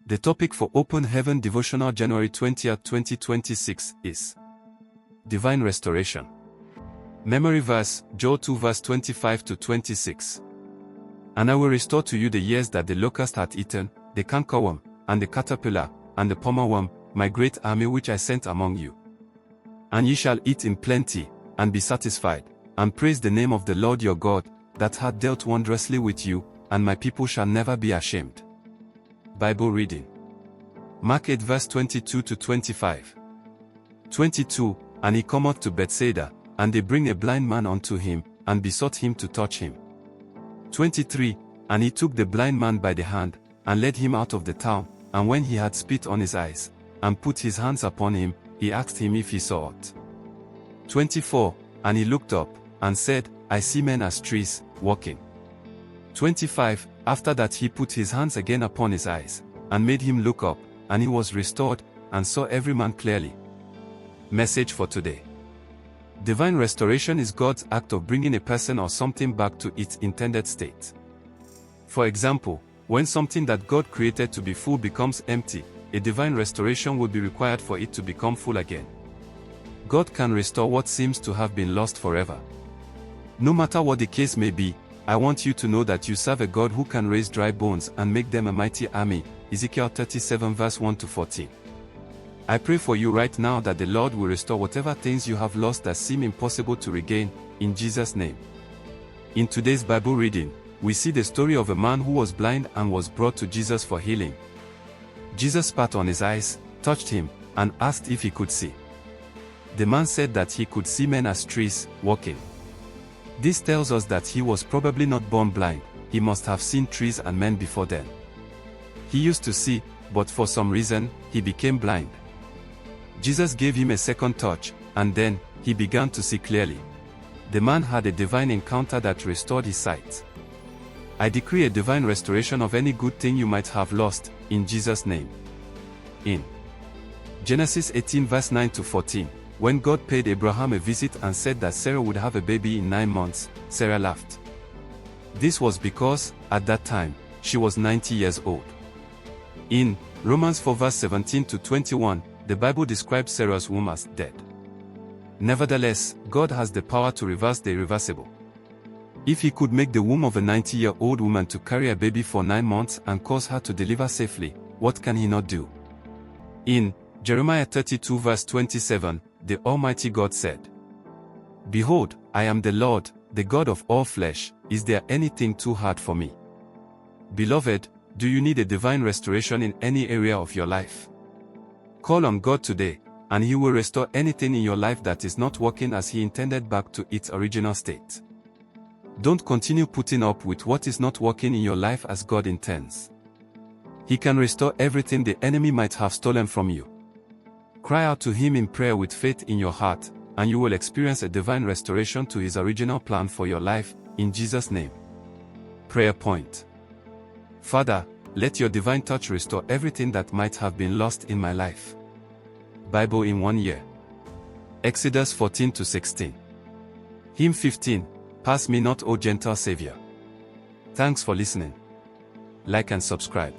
The topic for Open Heaven Devotional January 20th, 2026 is Divine Restoration. Memory verse, Joel 2 verse 25 to 26. And I will restore to you the years that the locust hath eaten, the cankerworm, and the caterpillar, and the palmerworm, my great army which I sent among you. And ye shall eat in plenty, and be satisfied, and praise the name of the Lord your God, that hath dealt wondrously with you, and my people shall never be ashamed. Bible reading. Mark 8 verse 22 to 25. 22. And he cometh to Bethsaida, and they bring a blind man unto him, and besought him to touch him. 23. And he took the blind man by the hand, and led him out of the town, and when he had spit on his eyes, and put his hands upon him, he asked him if he saw aught. 24. And he looked up, and said, I see men as trees, walking. 25. After that he put his hands again upon his eyes, and made him look up, and he was restored, and saw every man clearly. Message for today. Divine restoration is God's act of bringing a person or something back to its intended state. For example, when something that God created to be full becomes empty, a divine restoration will be required for it to become full again. God can restore what seems to have been lost forever. No matter what the case may be, I want you to know that you serve a God who can raise dry bones and make them a mighty army. Ezekiel 37 verse 1 to 14. I pray for you right now that the Lord will restore whatever things you have lost that seem impossible to regain, in Jesus' name. In today's Bible reading, we see the story of a man who was blind and was brought to Jesus for healing. Jesus spat on his eyes, touched him, and asked if he could see. The man said that he could see men as trees, walking. This tells us that he was probably not born blind, he must have seen trees and men before then. He used to see, but for some reason, he became blind. Jesus gave him a second touch, and then, he began to see clearly. The man had a divine encounter that restored his sight. I decree a divine restoration of any good thing you might have lost, in Jesus' name. In Genesis 18 verse 9 to 14. When God paid Abraham a visit and said that Sarah would have a baby in 9 months, Sarah laughed. This was because, at that time, she was 90 years old. In Romans 4 verse 17 to 21, the Bible describes Sarah's womb as dead. Nevertheless, God has the power to reverse the irreversible. If he could make the womb of a 90-year-old woman to carry a baby for 9 months and cause her to deliver safely, what can he not do? In Jeremiah 32 verse 27, the Almighty God said, Behold, I am the Lord, the God of all flesh, is there anything too hard for me? Beloved, do you need a divine restoration in any area of your life? Call on God today, and he will restore anything in your life that is not working as he intended back to its original state. Don't continue putting up with what is not working in your life as God intends. He can restore everything the enemy might have stolen from you. Cry out to him in prayer with faith in your heart, and you will experience a divine restoration to his original plan for your life, in Jesus' name. Prayer point. Father, let your divine touch restore everything that might have been lost in my life. Bible in 1 year. Exodus 14 to 16. Hymn 15, Pass me not, O gentle Saviour. Thanks for listening. Like and subscribe.